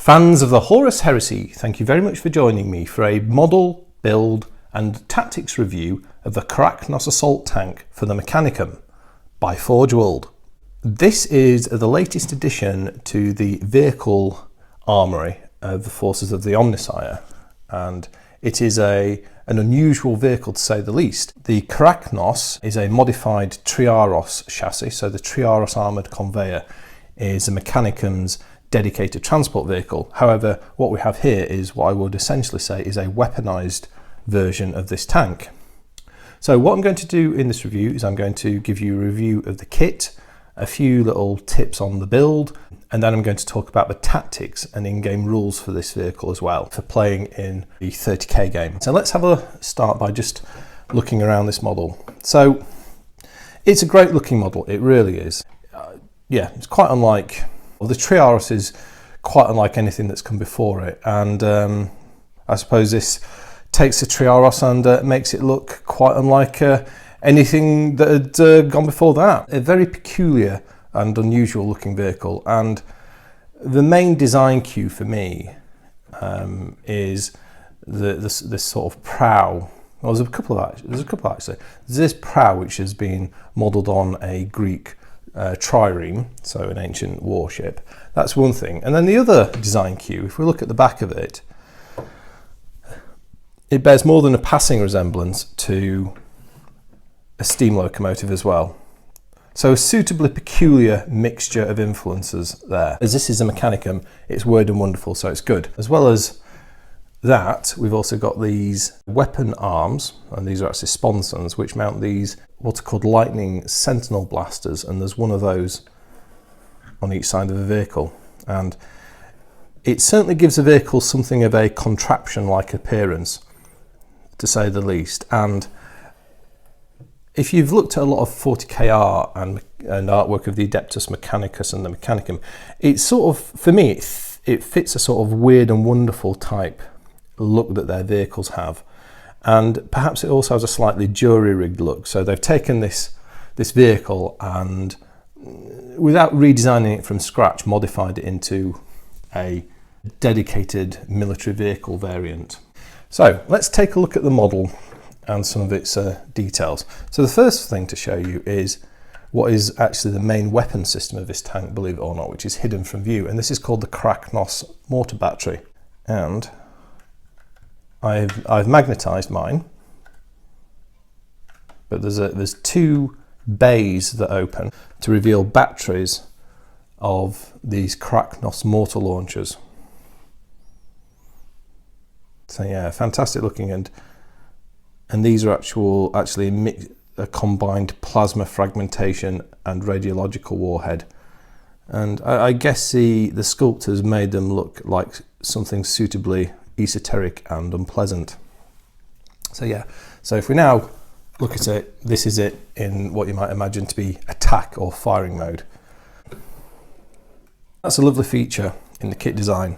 Fans of the Horus Heresy, thank you very much for joining me for a model, build and tactics review of the Karacnos Assault Tank for the Mechanicum by Forge World. This is the latest addition to the vehicle armoury of the forces of the Omnissiah, and it is an unusual vehicle to say the least. The Karacnos is a modified Triaros chassis, so the Triaros Armour Conveyor is a Mechanicum's dedicated transport vehicle. However, what we have here is what I would essentially say is a weaponised version of this tank. So what I'm going to do in this review is I'm going to give you a review of the kit, a few little tips on the build, and then I'm going to talk about the tactics and in-game rules for this vehicle as well, for playing in the 30k game. So let's have a start by just looking around this model. So it's a great looking model, it really is. Yeah, it's quite unlike, well, the Triaros is quite unlike anything that's come before it, and I suppose this takes the Triaros and makes it look quite unlike anything that had gone before that. A very peculiar and unusual looking vehicle, and the main design cue for me is this sort of prow. Well, there's a couple actually. There's this prow which has been modelled on a Greek trireme, so an ancient warship. That's one thing. And then the other design cue, if we look at the back of it, it bears more than a passing resemblance to a steam locomotive as well. So a suitably peculiar mixture of influences there. As this is a Mechanicum, it's weird and wonderful, so it's good. As well as that, we've also got these weapon arms, and these are actually sponsons, which mount these what are called lightning Sentinel blasters, and there's one of those on each side of the vehicle. And it certainly gives the vehicle something of a contraption-like appearance, to say the least. And if you've looked at a lot of 40k art and artwork of the Adeptus Mechanicus and the Mechanicum, it's sort of, for me, it fits a sort of weird and wonderful type look that their vehicles have. And perhaps it also has a slightly jury-rigged look. So they've taken this vehicle and, without redesigning it from scratch, modified it into a dedicated military vehicle variant. So let's take a look at the model and some of its details. So the first thing to show you is what is actually the main weapon system of this tank, believe it or not, which is hidden from view, and this is called the Karacnos mortar battery. And I've magnetised mine, but there's two bays that open to reveal batteries of these Karacnos mortar launchers. So yeah, fantastic looking, and these are actually a combined plasma fragmentation and radiological warhead. And I guess the sculptors made them look like something suitably esoteric and unpleasant. So yeah, so if we now look at it, this is it in what you might imagine to be attack or firing mode. That's a lovely feature in the kit design.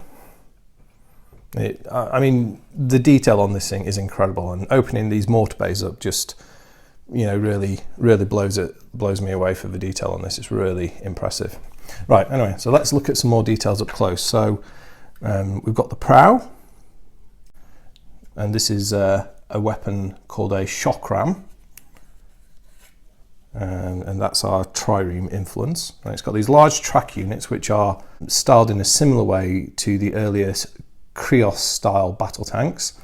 I mean, the detail on this thing is incredible, and opening these mortar bays up just, you know, really blows me away for the detail on this. It's really impressive. Right, anyway, so let's look at some more details up close. So we've got the prow, and this is a weapon called a shock ram, and that's our trireme influence. And it's got these large track units which are styled in a similar way to the earliest Krios style battle tanks.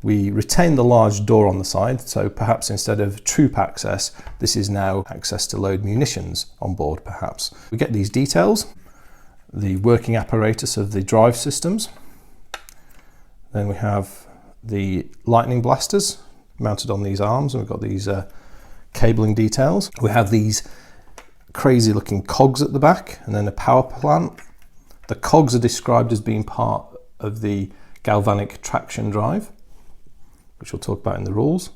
We retain the large door on the side, so perhaps instead of troop access, this is now access to load munitions on board perhaps. We get these details, the working apparatus of the drive systems. Then we have the lightening-blasters mounted on these arms, and we've got these cabling details. We have these crazy looking cogs at the back, and then a power plant. The cogs are described as being part of the galvanic traction drive, which we'll talk about in the rules.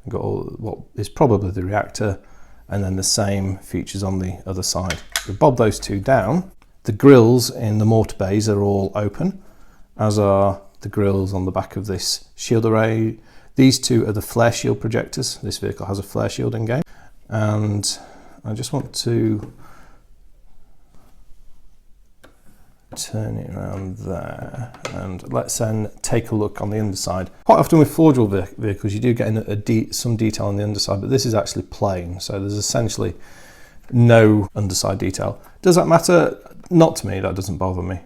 We've got all what is probably the reactor, and then the same features on the other side. We bob those two down. The grills in the mortar bays are all open, as are the grills on the back of this shield array. These two are the flare shield projectors. This vehicle has a flare shield in game, and I just want to turn it around there, and let's then take a look on the underside. Quite often with Forge World vehicles you do get some detail on the underside, but this is actually plain, so there's essentially no underside detail. Does that matter? Not to me, that doesn't bother me.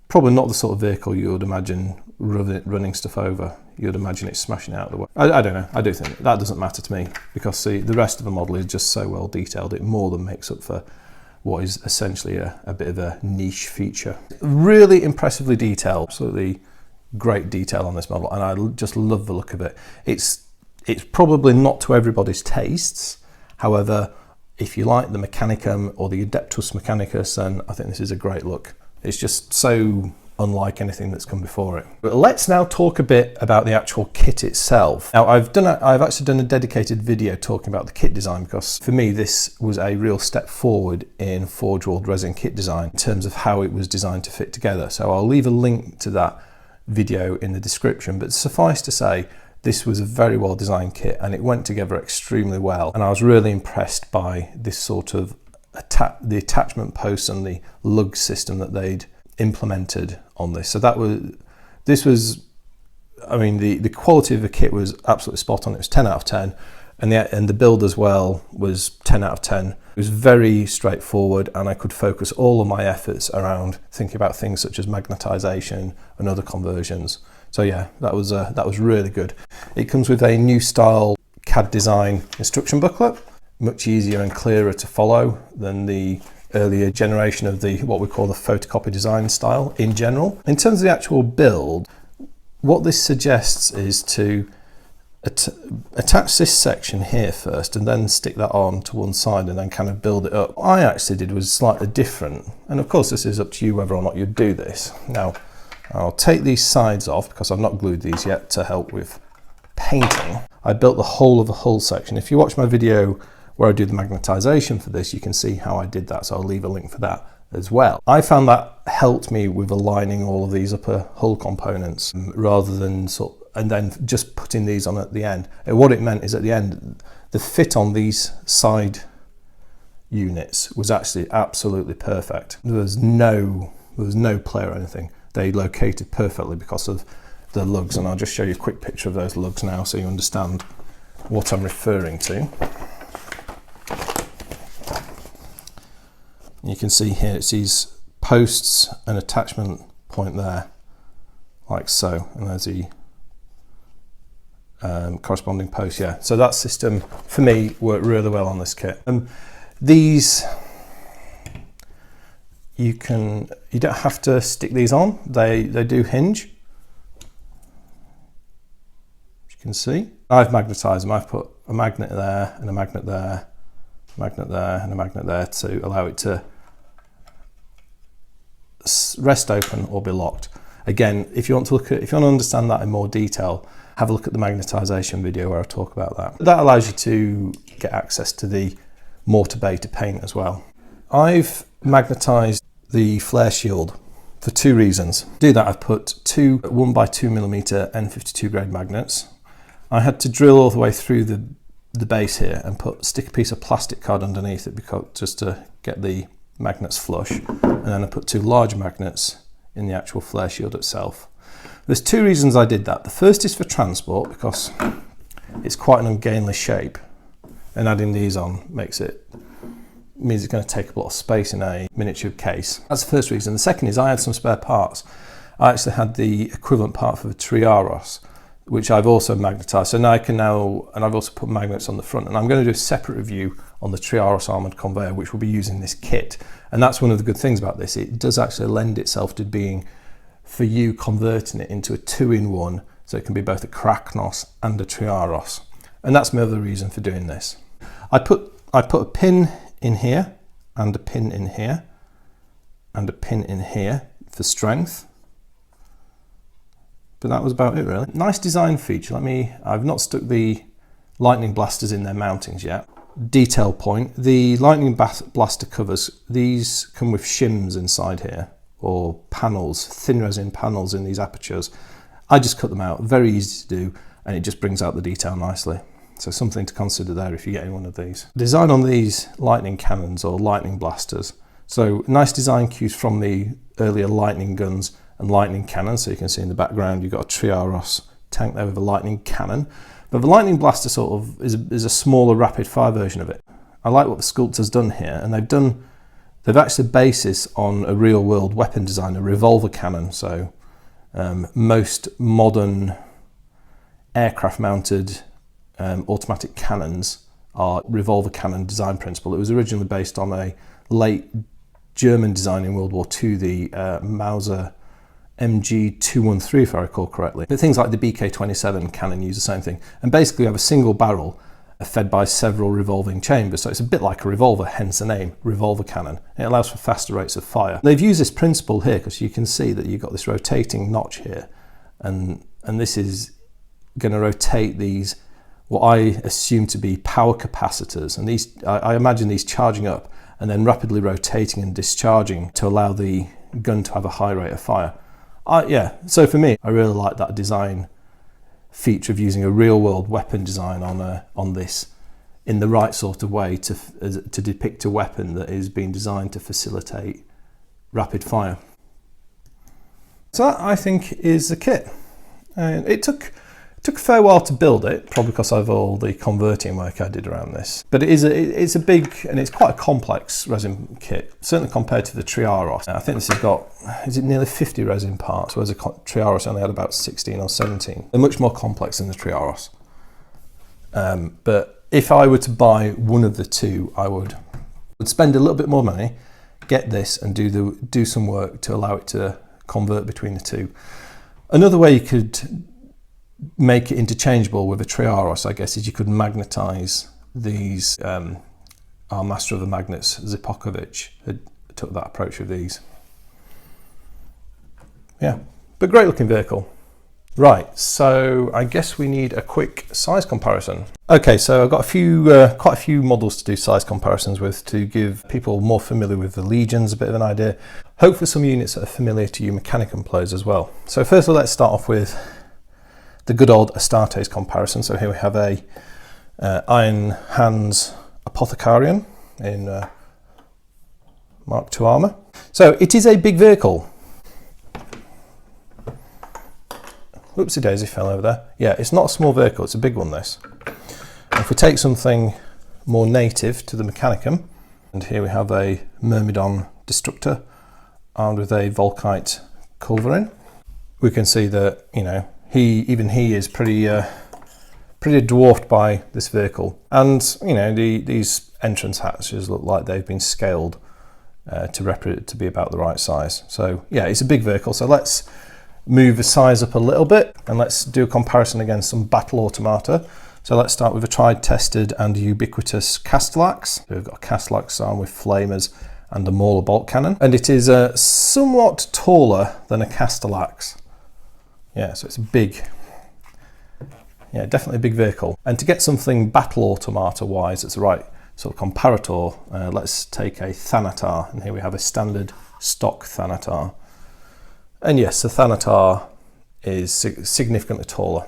Probably not the sort of vehicle you would imagine running stuff over. You'd imagine it's smashing out of the way. I don't know, I do think that doesn't matter to me, because the rest of the model is just so well detailed, it more than makes up for what is essentially a bit of a niche feature. Really impressively detailed, absolutely great detail on this model, and I just love the look of it. It's probably not to everybody's tastes, however, if you like the Mechanicum or the Adeptus Mechanicus, then I think this is a great look. It's just so unlike anything that's come before it. But let's now talk a bit about the actual kit itself. Now I've actually done a dedicated video talking about the kit design, because for me this was a real step forward in Forge World resin kit design in terms of how it was designed to fit together. So I'll leave a link to that video in the description, but suffice to say this was a very well designed kit and it went together extremely well, and I was really impressed by this sort of the attachment posts and the lug system that they'd implemented on this. So I mean, the quality of the kit was absolutely spot on. It was 10 out of 10, and the build as well was 10 out of 10. It was very straightforward, and I could focus all of my efforts around thinking about things such as magnetisation and other conversions. So yeah, that was really good. It comes with a new style CAD design instruction booklet, much easier and clearer to follow than the earlier generation of what we call the photocopy design style in general. In terms of the actual build, what this suggests is to attach this section here first and then stick that on to one side and then kind of build it up. What I actually did was slightly different, and of course this is up to you whether or not you do this. Now I'll take these sides off because I've not glued these yet to help with painting. I built the whole of the hull section. If you watch my video where I do the magnetisation for this, you can see how I did that, so I'll leave a link for that as well. I found that helped me with aligning all of these upper hull components rather than and then just putting these on at the end. And what it meant is at the end, the fit on these side units was actually absolutely perfect. There was no play or anything. They located perfectly because of the lugs, and I'll just show you a quick picture of those lugs now so you understand what I'm referring to. You can see here it's these posts and attachment point there, like so, and there's the corresponding post. Yeah, so that system for me worked really well on this kit. These you don't have to stick these on. They do hinge. As you can see, I've magnetised them. I've put a magnet there and a magnet there, magnet there and a magnet there to allow it to rest open or be locked. Again, if you want to understand that in more detail, have a look at the magnetisation video where I talk about that. That allows you to get access to the mortar bay to paint as well. I've magnetised the flare shield for two reasons. To do that, I've put two 1x2mm N52 grade magnets. I had to drill all the way through the base here and stick a piece of plastic card underneath it just to get the magnets flush, and then I put two large magnets in the actual flare shield itself. There's two reasons I did that. The first is for transport, because it's quite an ungainly shape, and adding these on means it's going to take up a lot of space in a miniature case. That's the first reason. The second is I had some spare parts. I actually had the equivalent part for the Triaros, which I've also magnetised. So now and I've also put magnets on the front, and I'm going to do a separate review on the Triaros Armour Conveyor, which will be using this kit. And that's one of the good things about this. It does actually lend itself to being, for you, converting it into a 2-in-1, so it can be both a Karacnos and a Triaros. And that's my other reason for doing this. I put a pin in here, and a pin in here, and a pin in here for strength. But that was about it, really. Nice design feature. I've not stuck the lightning blasters in their mountings yet. Detail point, the lightning blaster covers, these come with shims inside here, or panels, thin resin panels in these apertures. I just cut them out, very easy to do, and it just brings out the detail nicely. So something to consider there if you're getting one of these. Design on these lightning cannons or lightning blasters So nice design cues from the earlier lightning guns and lightning cannons. So you can see in the background you've got a Triaros tank there with a lightning cannon. But the lightning blaster sort of is a smaller rapid fire version of it. I like what the sculptor's done here, and they've actually basis on a real world weapon design, a revolver cannon. So most modern aircraft mounted automatic cannons are revolver cannon design principle. It was originally based on a late German design in World War II, the Mauser MG213, if I recall correctly. But things like the BK-27 cannon use the same thing. And basically you have a single barrel fed by several revolving chambers. So it's a bit like a revolver, hence the name, revolver cannon. It allows for faster rates of fire. They've used this principle here because you can see that you've got this rotating notch here. And this is going to rotate these, what I assume to be power capacitors. And these, I imagine these charging up and then rapidly rotating and discharging to allow the gun to have a high rate of fire. Yeah, so for me, I really like that design feature of using a real-world weapon design on this in the right sort of way to depict a weapon that is being designed to facilitate rapid fire. So that, I think, is the kit. And it took a fair while to build it, probably because of all the converting work I did around this. But it's a big, and it's quite a complex resin kit, certainly compared to the Triaros. I think this has got, is it nearly 50 resin parts, whereas the Triaros only had about 16 or 17. They're much more complex than the Triaros. But if I were to buy one of the two, I would spend a little bit more money, get this, and do some work to allow it to convert between the two. Another way you could make it interchangeable with a Triaros, I guess, is you could magnetize these. Our master of the magnets, Zipokovic, had took that approach with these. Yeah, but great looking vehicle. Right, so I guess we need a quick size comparison. Okay, so I've got quite a few models to do size comparisons with to give people more familiar with the Legions a bit of an idea. Hopefully some units that are familiar to you Mechanicum players as well. So firstly, let's start off with the good old Astartes comparison. So here we have a Iron Hands Apothecarian in Mark II armour. So it is a big vehicle. Whoopsie daisy, fell over there. Yeah, it's not a small vehicle, it's a big one, this. And if we take something more native to the Mechanicum, and here we have a Myrmidon Destructor armed with a Volkite culverin, we can see that, you know, even he is pretty dwarfed by this vehicle. And, you know, these entrance hatches look like they've been scaled to be about the right size. So yeah, it's a big vehicle. So let's move the size up a little bit and let's do a comparison against some battle automata. So let's start with a tried, tested and ubiquitous Castellax. We've got a Castellax armed with flamers and a Mauler bolt cannon. And it is somewhat taller than a Castellax. Yeah, so it's big. Yeah, definitely a big vehicle. And to get something battle automata wise, it's the right sort of comparator. Let's take a Thanatar, and here we have a standard stock Thanatar. And yes, the Thanatar is significantly taller.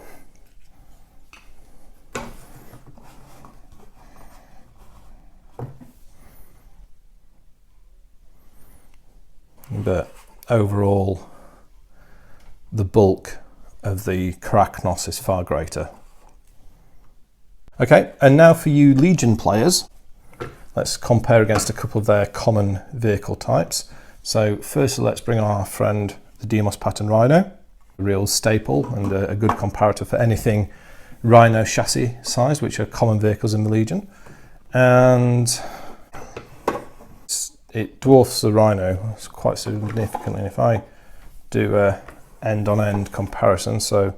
But overall, the bulk of the Karacnos is far greater. Okay, and now for you Legion players, let's compare against a couple of their common vehicle types. So firstly, let's bring on our friend the Demos pattern Rhino, a real staple and a good comparator for anything Rhino chassis size, which are common vehicles in the Legion. And it dwarfs the Rhino quite significantly. If I do a end-on-end comparison, so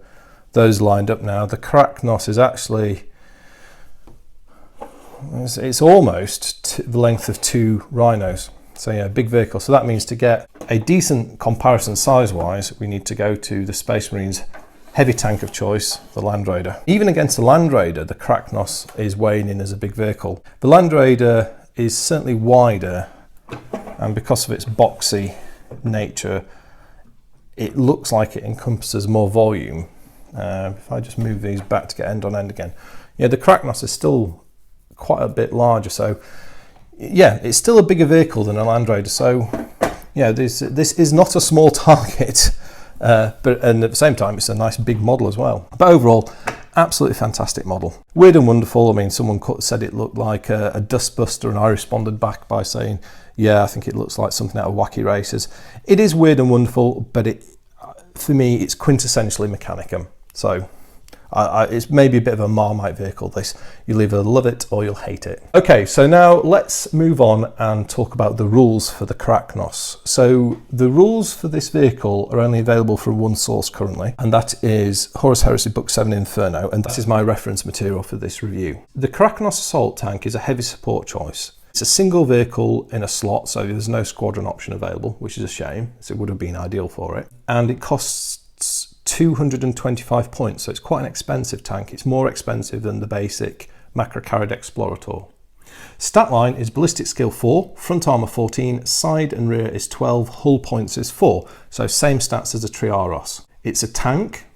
those lined up now, the Karacnos is actually, it's almost the length of two Rhinos. So yeah, big vehicle. So that means to get a decent comparison size-wise, we need to go to the Space Marines heavy tank of choice, the Land Raider. Even against the Land Raider, the Karacnos is weighing in as a big vehicle. The Land Raider is certainly wider, and because of its boxy nature, it looks like it encompasses more volume. If I just move these back to get end on end again. Yeah, the Karacnos is still quite a bit larger, so yeah, it's still a bigger vehicle than a Land Raider, so yeah, this is not a small target, and at the same time, it's a nice big model as well. But overall, absolutely fantastic model. Weird and wonderful. I mean, someone said it looked like a dustbuster, and I responded back by saying, yeah, I think it looks like something out of Wacky Races. It is weird and wonderful, but for me, it's quintessentially Mechanicum. So it's maybe a bit of a Marmite vehicle, this. You'll either love it or you'll hate it. Okay, so now let's move on and talk about the rules for the Karacnos. So the rules for this vehicle are only available from one source currently, and that is Horus Heresy Book 7 Inferno, and that is my reference material for this review. The Karacnos Assault Tank is a heavy support choice. It's a single vehicle in a slot, so there's no squadron option available, which is a shame, as it would have been ideal for it. And it costs 225 points, so it's quite an expensive tank. It's more expensive than the basic Macrocarad Explorator. Stat line is ballistic skill 4, front armor 14, side and rear is 12, hull points is 4, so same stats as a Triaros. It's a tank,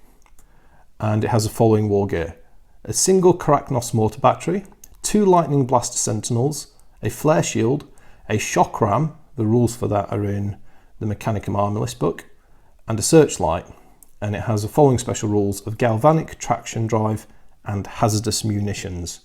and it has the following war gear: a single Karacnos mortar battery, 2 lightning-blaster Sentinels, a flare shield, a shock ram, the rules for that are in the Mechanicum armor list book, and a searchlight. And it has the following special rules of galvanic traction drive and hazardous munitions.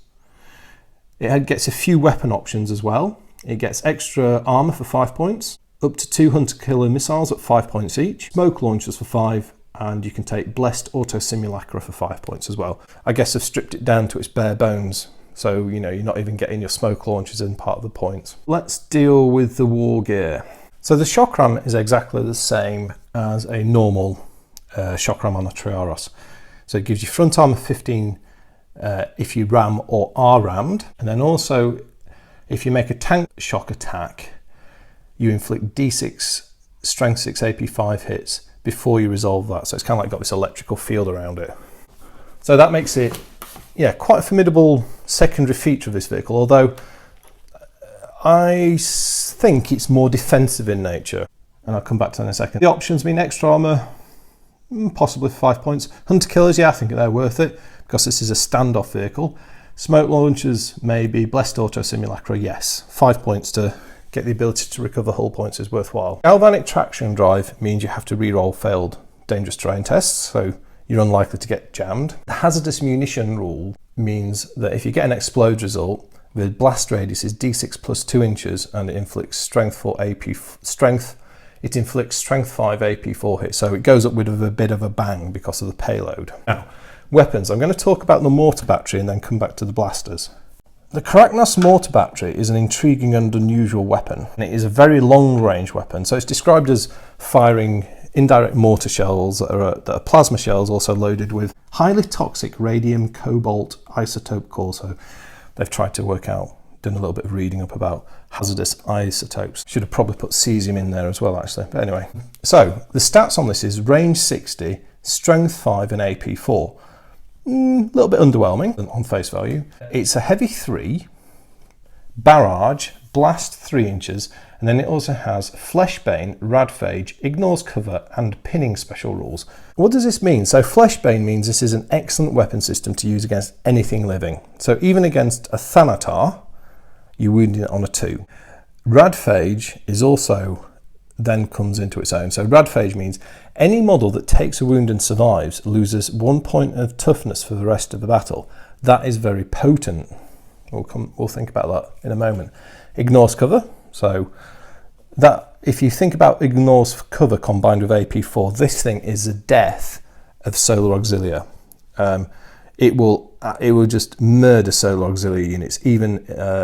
It gets a few weapon options as well. It gets extra armour for 5 points, up to 2 hunter-killer missiles at 5 points each, smoke launchers for 5, and you can take blessed auto-simulacra for 5 points as well. I guess I've stripped it down to its bare bones, so you know, you're not even getting your smoke launchers in part of the points. Let's deal with the war gear. So the shock ram is exactly the same as a normal shock ram on a Triaros. So it gives you front armor 15 if you ram or are rammed, and then also if you make a tank shock attack, you inflict D6 strength 6 AP5 hits before you resolve that. So it's kind of like got this electrical field around it. So that makes it, yeah, quite a formidable secondary feature of this vehicle, although I think it's more defensive in nature, and I'll come back to that in a second. The options mean extra armor, possibly for 5 points. Hunter killers, yeah, I think they're worth it because this is a standoff vehicle. Smoke launchers, maybe. Blessed auto simulacra, yes. 5 points to get the ability to recover hull points is worthwhile. Galvanic traction drive means you have to reroll failed dangerous terrain tests, so you're unlikely to get jammed. The hazardous munition rule means that if you get an explode result, the blast radius is D6 plus 2 inches and it inflicts strength 4 AP strength. It inflicts strength 5 AP4 hits, so it goes up with a bit of a bang because of the payload. Now, weapons. I'm going to talk about the mortar battery and then come back to the blasters. The Karacnos mortar battery is an intriguing and unusual weapon, and it is a very long-range weapon. So it's described as firing indirect mortar shells that are plasma shells, also loaded with highly toxic radium cobalt isotope core. So they've tried to work out, done a little bit of reading up about hazardous isotopes. Should have probably put cesium in there as well, actually. But anyway, so the stats on this is range 60, strength 5 and AP 4. A little bit underwhelming on face value. It's a heavy 3, barrage, blast 3 inches, and then it also has fleshbane, radphage, ignores cover, and pinning special rules. What does this mean? So fleshbane means this is an excellent weapon system to use against anything living. So even against a Thanatar, you wound it on a 2. Radphage is also then comes into its own. So radphage means any model that takes a wound and survives loses 1 point of toughness for the rest of the battle. That is very potent. We'll think about that in a moment. Ignores cover. So that if you think about ignores cover combined with AP4, this thing is the death of solar auxilia. It will just murder solar auxiliary units, even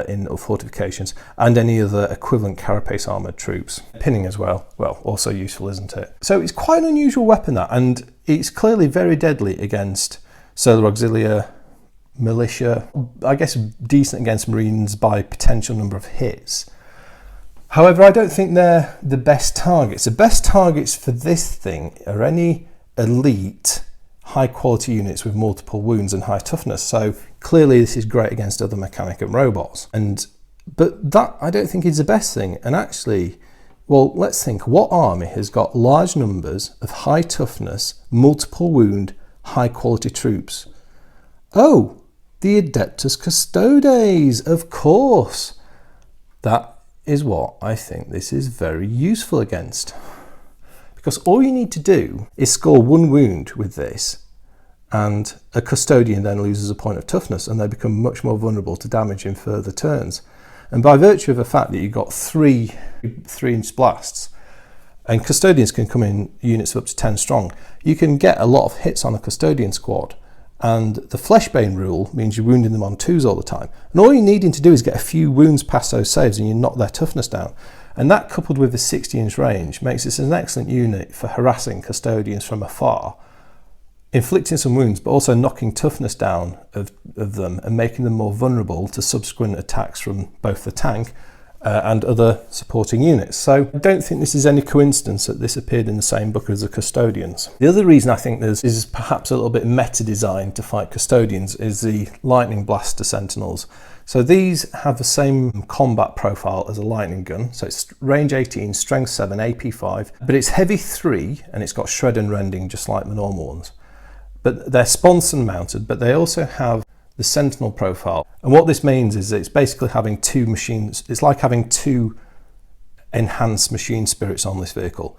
in fortifications, and any other equivalent carapace armoured troops. Pinning as well, also useful, isn't it? So it's quite an unusual weapon, that, and it's clearly very deadly against solar auxilia, militia, I guess decent against marines by potential number of hits. However, I don't think they're the best targets. The best targets for this thing are any elite high quality units with multiple wounds and high toughness. So clearly this is great against other Mechanicum robots. But that I don't think is the best thing. And actually, well, let's think, what army has got large numbers of high toughness, multiple wound, high quality troops? Oh, the Adeptus Custodes, of course. That is what I think this is very useful against. Because all you need to do is score 1 wound with this, and a custodian then loses a point of toughness and they become much more vulnerable to damage in further turns. And by virtue of the fact that you've got 3-inch blasts, and custodians can come in units of up to 10 strong, you can get a lot of hits on a custodian squad. And the fleshbane rule means you're wounding them on 2s all the time. And all you're needing to do is get a few wounds past those saves and you knock their toughness down. And that, coupled with the 60-inch range, makes this an excellent unit for harassing custodians from afar, inflicting some wounds, but also knocking toughness down of them and making them more vulnerable to subsequent attacks from both the tank and other supporting units. So I don't think this is any coincidence that this appeared in the same book as the custodians. The other reason I think this is perhaps a little bit meta designed to fight custodians is the lightning blaster sentinels. So these have the same combat profile as a lightning gun. So it's range 18, strength 7, AP 5, but it's heavy 3 and it's got shred and rending just like the normal ones. But they're sponson mounted, but they also have the Sentinel profile. And what this means is it's basically having 2 machines. It's like having 2 enhanced machine spirits on this vehicle.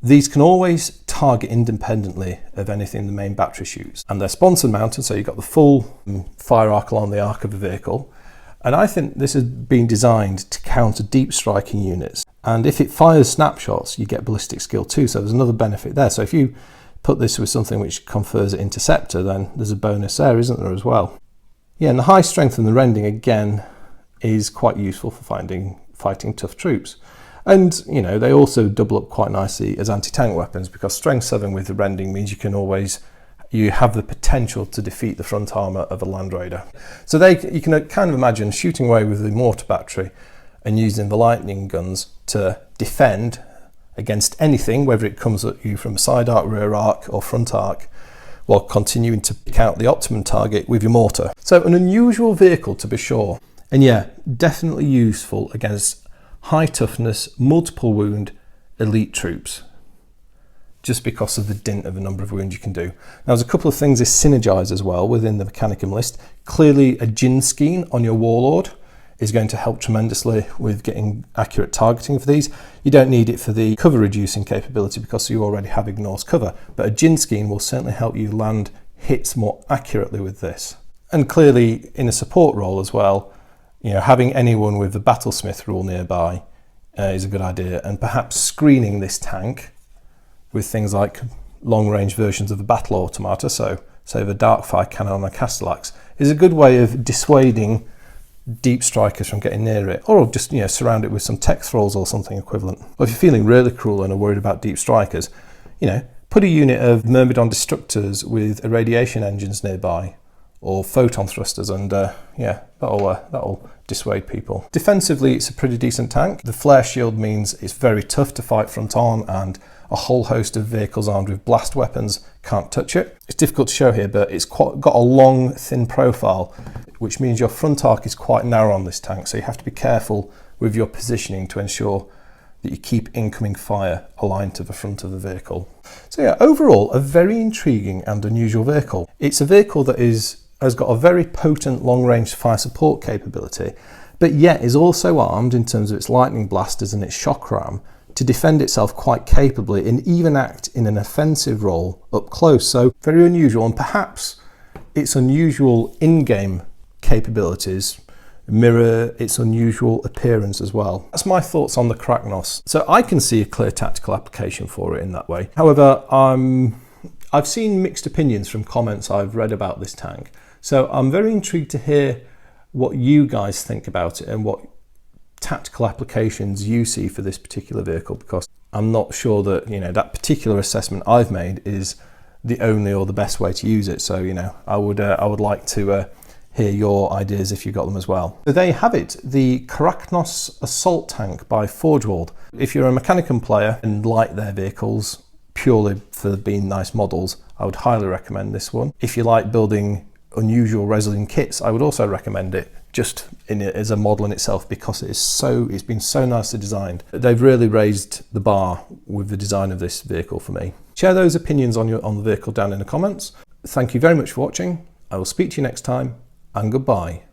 These can always target independently of anything the main battery shoots. And they're sponson mounted, so you've got the full fire arc along the arc of the vehicle. And I think this has been designed to counter deep striking units. And if it fires snapshots, you get ballistic skill too. So there's another benefit there. So if you put this with something which confers an interceptor, then there's a bonus there, isn't there, as well? Yeah, and the high strength and the rending, again, is quite useful for fighting tough troops. And, you know, they also double up quite nicely as anti-tank weapons, because strength 7 with the rending means you have the potential to defeat the front armour of a Land Raider. So you can kind of imagine shooting away with the mortar battery and using the lightning guns to defend against anything, whether it comes at you from a side arc, rear arc or front arc, while continuing to pick out the optimum target with your mortar. So an unusual vehicle to be sure. And yeah, definitely useful against high toughness, multiple wound elite troops, just because of the dint of the number of wounds you can do. Now there's a couple of things this synergize as well within the Mechanicum list. Clearly a Djinn Skeen on your Warlord is going to help tremendously with getting accurate targeting for these. You don't need it for the cover reducing capability because you already have Ignore's cover, but a Djinn Skeen will certainly help you land hits more accurately with this. And clearly in a support role as well, you know, having anyone with the Battlesmith rule nearby is a good idea, and perhaps screening this tank with things like long range versions of the battle automata, so say the Darkfire cannon on a Castellax, is a good way of dissuading deep strikers from getting near it, or just, you know, surround it with some tech thralls or something equivalent. Or if you're feeling really cruel and are worried about deep strikers, you know, put a unit of Myrmidon destructors with irradiation engines nearby, or photon thrusters, and yeah, that'll dissuade people. Defensively, it's a pretty decent tank. The flare shield means it's very tough to fight front on, and a whole host of vehicles armed with blast weapons can't touch it. It's difficult to show here, but it's got a long, thin profile, which means your front arc is quite narrow on this tank, so you have to be careful with your positioning to ensure that you keep incoming fire aligned to the front of the vehicle. So yeah, overall, a very intriguing and unusual vehicle. It's a vehicle that has got a very potent long-range fire support capability, but yet is also armed in terms of its lightning blasters and its shock ram to defend itself quite capably and even act in an offensive role up close. So very unusual, and perhaps its unusual in-game capabilities mirror its unusual appearance as well. That's my thoughts on the Karacnos. So I can see a clear tactical application for it in that way. However, I've seen mixed opinions from comments I've read about this tank. So I'm very intrigued to hear what you guys think about it and what tactical applications you see for this particular vehicle, because I'm not sure that, you know, that particular assessment I've made is the only or the best way to use it. So, you know, I would like to hear your ideas if you've got them as well. So there you have it, the Karacnos Assault Tank by Forgeworld. If you're a Mechanicum player and like their vehicles purely for being nice models, I would highly recommend this one. If you like building unusual Resin kits, I would also recommend it, just as a model in itself, because it's been so nicely designed. They've really raised the bar with the design of this vehicle for me. Share those opinions on the vehicle down in the comments. Thank you very much for watching. I will speak to you next time, and goodbye.